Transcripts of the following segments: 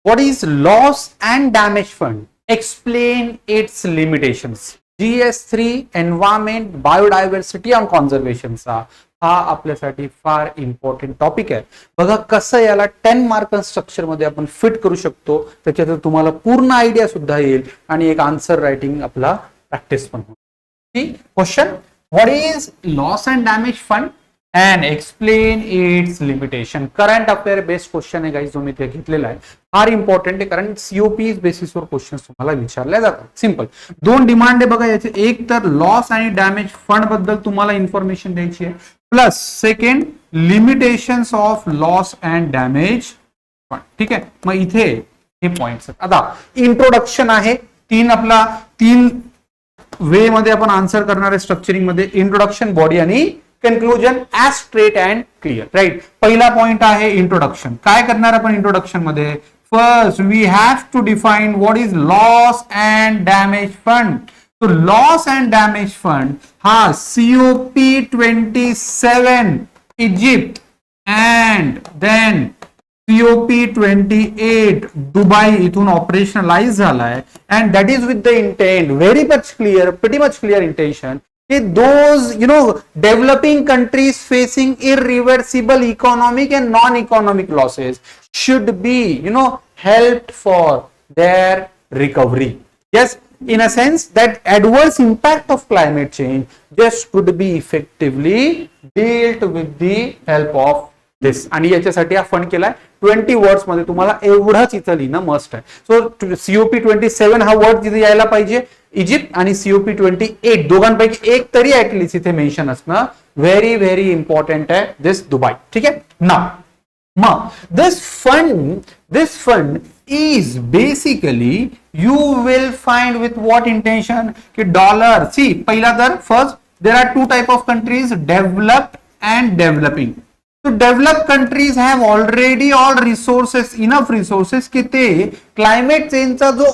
What is loss and damage fund, explain its limitations. GS3 environment, biodiversity and कॉन्झर्वेशनचा हा आपल्यासाठी फार important topic आहे. बघा कसं याला 10 मार्क स्ट्रक्चर मध्ये आपण फिट करू शकतो, त्याच्यात तुम्हाला पूर्ण आयडिया सुद्धा येईल आणि एक आन्सर रायटिंग आपला प्रॅक्टिस पण होईल. Question, what is loss and damage fund and explain it's limitation. Current affair based question आहे गाईज, जो मी ते घेतलेला आहे. फार इम्पॉर्टंट आहे कारण सीओपी बेसिसवर क्वेश्चन तुम्हाला विचारले जातात. सिंपल दोन डिमांड आहे बघा याचे, एक तर लॉस आणि डॅमेज फंड बद्दल तुम्हाला इन्फॉर्मेशन द्यायची आहे, plus second limitations of loss and damage fund. ठीक आहे, मग इथे हे पॉइंट्स. आता इंट्रोडक्शन आहे, तीन वे मध्ये आपण आन्सर करणार आहे स्ट्रक्चरिंग मध्ये, इंट्रोडक्शन, बॉडी आणि conclusion as straight and clear. Right, पहिला पॉइंट आहे इंट्रोडक्शन. काय करणार आपण इंट्रोडक्शन मध्ये? First we have to define what is loss and damage fund. तो लॉस अँड डॅमेज फंड हा COP27 Egypt and then COP28 Dubai इथून ऑपरेशनलाइज झालाय. And that is with the intent, very much clear, pretty much clear intention, those developing countries facing irreversible economic and non-economic losses should be helped for their recovery. Yes, in a sense that adverse impact of climate change just could be effectively dealt with the help of this. आणि याच्यासाठी हा fund केलाय 20 words मध्ये. तुम्हाला एवढंच इथं लिहिणं must आहे. सो COP27 हा वर्ड तिथे यायला पाहिजे. इजिप्त आणि COP28 दोघांपैकी एक तरी ऍटलीस्ट इथे मेन्शन असणं व्हेरी व्हेरी इम्पॉर्टंट आहे. This Dubai. ठीक आहे ना. मग this fund is basically you will find with what intention की डॉलर. सी पहिला तर first there are two type of countries, developed and developing. तो develop countries have already all resources, enough resources की ते क्लायमेट चेंजचा जो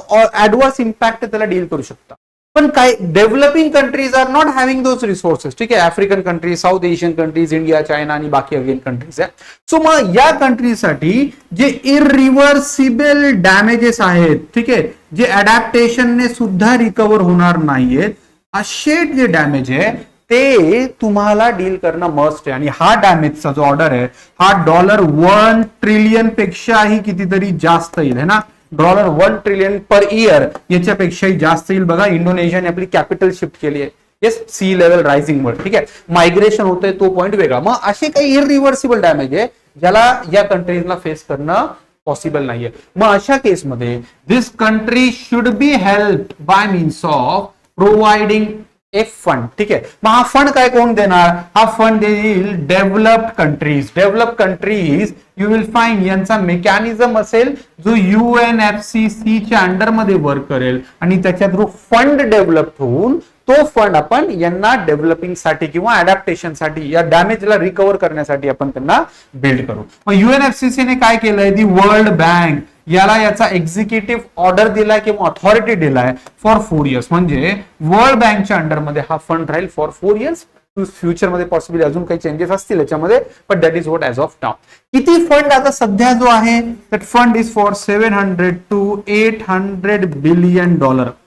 adverse impact आहे त्याला deal करू शकतात. पण काय developing countries are not having those resources. ठीक आहे, African countries, south Asian countries, India, China आणि बाकी अगेन कंट्रीज आहे. सो मग या कंट्रीजसाठी जे इरिव्हर्सिबल डॅमेजेस आहेत, ठीक आहे, जे अडॅप्टेशनने सुद्धा रिकव्हर होणार नाहीयेत, असे जे डॅमेज आहे ते तुम्हाला डील करणं मस्ट आहे. आणि हा डॅमेजचा जो ऑर्डर आहे हा $1 ट्रिलियन पेक्षाही कितीतरी जास्त येईल है ना. $1 ट्रिलियन पर इयर याच्यापेक्षाही जास्त येईल. बघा इंडोनेशियाने आपली कॅपिटल शिफ्ट केली आहे. येस, सी लेवल रायझिंग मुळे. ठीक आहे, मायग्रेशन होतंय, तो पॉईंट वेगळा. मग असे काही इरिव्हर्सिबल डॅमेज आहे ज्याला या कंट्रीजला फेस करणं पॉसिबल नाहीये. मग अशा केसमध्ये this country should be help by means of providing a fund. ठीक आहे, मग हा फंड काय कोण देणार? हा फंड देईल developed countries. Develop countries you will find यांचा मेकॅनिझम असेल जो UNFCCC च्या अंडरमध्ये वर्क करेल आणि त्याच्या थ्रू फंड डेव्हलप होऊन तो फंड आपण यांना डेव्हलपिंग साठी किंवा अडॅप्टेशन साठी, या डॅमेजला रिकव्हर करण्यासाठी आपण त्यांना बिल्ड करू. मग UNFCCC ने काय केलंय? दी वर्ल्ड बँक याला याचा एक्झिक्युटिव्ह ऑर्डर दिलाय किंवा ऑथॉरिटी दिलाय फॉर 4 इयर्स. म्हणजे वर्ल्ड बँकच्या अंडरमध्ये हा फंड राहील फॉर 4 इयर्स. फ्युचर मध्ये पॉसिबली अजून काही चेंजेस असतील याच्यामध्ये, but that is what as of now. किती फंड आता सध्या जो आहे that fund is for $700 to $800 billion.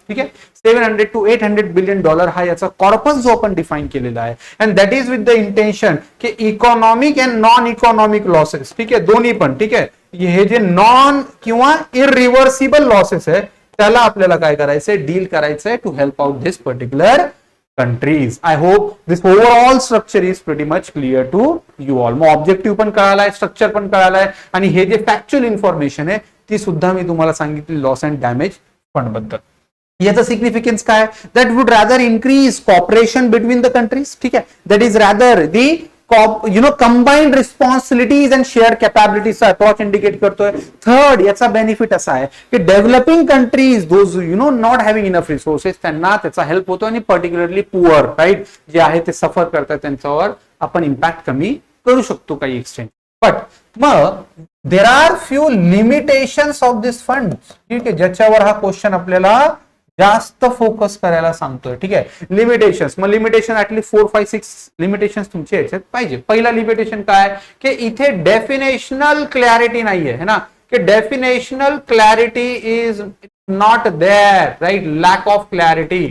ठीक आहे, $700 to $800 billion हा याचा कॉर्पस जो आपण डिफाईन केलेला आहे. And that is with the intention की economic and non economic losses, ठीक आहे, दोन्ही पण. ठीक आहे, हे जे नॉन किंवा इरिव्हर्सिबल लॉसेस आहे त्याला आपल्याला काय करायचंय? डील करायचंय to help out this particular countries. I hope this overall structure is pretty much clear to you all. मग ऑब्जेक्टिव्ह पण कळालाय, स्ट्रक्चर पण कळालाय आणि हे जे फॅक्च्युअल इन्फॉर्मेशन आहे ती सुद्धा मी तुम्हाला सांगितली लॉस अँड डॅमेज फंड बद्दल. याचं सिग्निफिकन्स काय? That would rather increase cooperation between the countries. ठीक आहे, that is rather the combined responsibilities and share कॅपॅबिलिटीचा अप्रॉच इंडिकेट करतोय. थर्ड, याचा बेनिफिट असा आहे की developing countries those not having enough resources त्यांना त्याचा हेल्प होतो आणि पर्टिक्युलरली पुअर राईट जे आहे ते सफर करतात त्यांच्यावर आपण इम्पॅक्ट कमी करू शकतो काही एक्सटेंट. बट मग there are few limitations of this fund. ठीक आहे, ज्याच्यावर हा क्वेश्चन आपल्याला जास्त फोकस करायला सांगतोय. ठीक आहे, लिमिटेशन्स. मग लिमिटेशन ऍटलीस्ट 4, 5, 6 लिमिटेशन्स तुमच्या याच्यात पाहिजे. पहिला लिमिटेशन काय की इथे डेफिनेशनल क्लॅरिटी नाहीये है ना, की definitional clarity is not there, right, lack of clarity.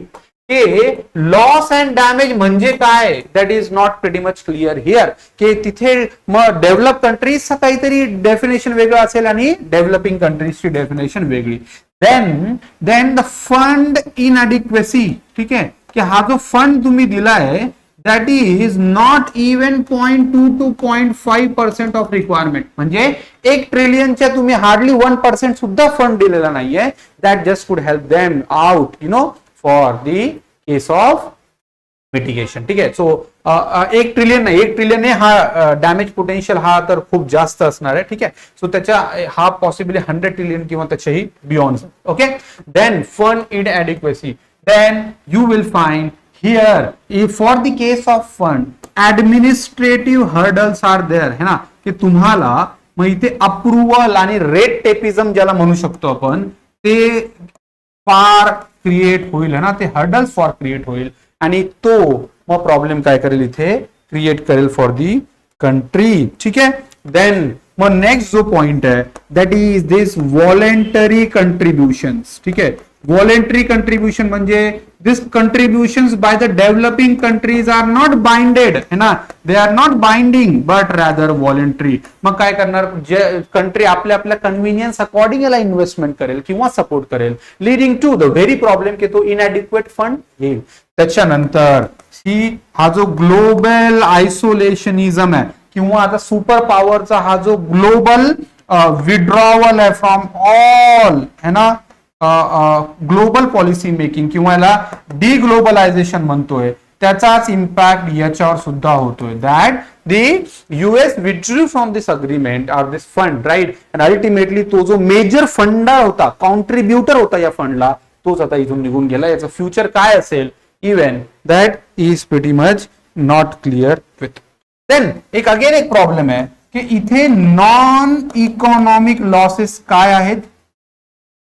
की लॉस अँड डॅमेज म्हणजे काय, that is not pretty much clear here. की तिथे मग डेव्हलप कंट्रीजचं काहीतरी डेफिनेशन वेगळं असेल आणि डेव्हलपिंग कंट्रीजची डेफिनेशन वेगळी. Then the fund inadequacy. ठीक आहे, की हा जो फंड तुम्ही दिलाय that is not even 0.2 to 0.5% of requirement. म्हणजे 1 ट्रिलियनच्या तुम्ही हार्डली 1% सुद्धा फंड दिलेला नाहीये. दॅट जस्ट कुड help them out, for the case of mitigation. ठीक आहे, सो 1 ट्रिलियन नाही, 1 ट्रिलियन हा डॅमेज पोटेन्शियल हा तर खूप जास्त असणार आहे. ठीक आहे, सो त्याच्या हा पॉसिबली 100 ट्रिलियन किंवा त्याच्याही beyond. Okay, then fund inadequacy. Then you will find here for the case of fund administrative hurdles are there, है ना, की तुम्हाला मग इथे अप्रुव्हल आणि रेट टेपिझम ज्याला म्हणू शकतो आपण ते फार क्रिएट होईल, है ना, ते हर्डल्स फॉर क्रिएट होईल आणि तो मग प्रॉब्लेम काय करेल इथे क्रिएट करेल फॉर दी कंट्री. ठीक आहे, देन मग नेक्स्ट जो पॉइंट आहे that is this voluntary contributions. ठीक आहे, व्हॉलेंटरी कंट्रीब्युशन म्हणजे this contributions by the developing countries are not binded, है ना, they are not binding but rather voluntary. मग काय करणार, जे कंट्री आपल्या आपल्या कन्व्हिनियन्स अकॉर्डिंग याला इन्व्हेस्टमेंट करेल किंवा सपोर्ट करेल, leading to the very problem की तो इनएडिक्वेट फंड येईल. त्याच्यानंतर हा जो ग्लोबल आयसोलेशनिझम आहे किंवा आता सुपर पॉवरचा हा जो ग्लोबल विड्रॉवल आहे फ्रॉम ऑल, है ना, ग्लोबल पॉलिसी मेकिंग किंवा याला डिग्लोबलायझेशन म्हणतोय, त्याचाच इम्पॅक्ट याच्यावर सुद्धा होतोय. That the US withdrew from this agreement or this fund, right, and ultimately तो जो मेजर फंडर होता, कॉन्ट्रीब्युटर होता या फंडला, तोच आता इथून निघून गेला. याचं फ्युचर काय असेल even that is pretty much not clear with. देन एक प्रॉब्लेम आहे की इथे नॉन इकॉनॉमिक लॉसेस काय आहेत,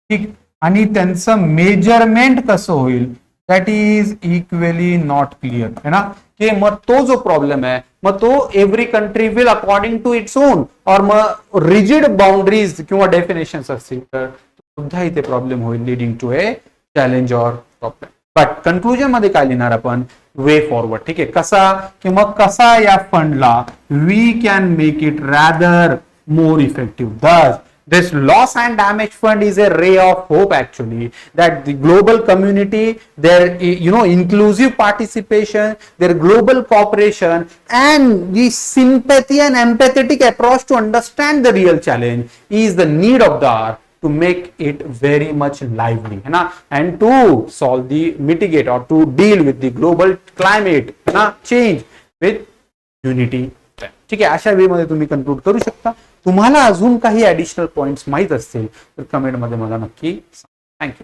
ठीक, आणि त्यांचं मेजरमेंट कसं होईल that is equally not clear, है ना. की मग तो जो प्रॉब्लेम आहे मग तो every country will according to its own और मग रिजिड बाउंड्रीज किंवा डेफिनेशन्स असतील तर सुद्धा इथे प्रॉब्लेम होईल, leading to a challenge or problem. But conclusion मध्ये काय लिहिणार आपण, वे फॉरवर्ड. ठीक आहे, कसा की मग कसा या फंडला we can make it rather more effective. This this loss and damage fund is a ray of hope actually, that the global community, their inclusive participation, their global cooperation and the sympathy and empathetic approach to understand the real challenge is the need of the hour to make it very much lively, है ना, and to solve the mitigate or to deal with the global climate, है ना, change with unity. ठीक आहे, अशा वे मध्ये तुम्ही conclude करू शकता. तुम्हाला अजून काही ऍडिशनल पॉइंट्स माहित असतील तर कमेंट मध्ये मला नक्की सांगा. थँक्यू.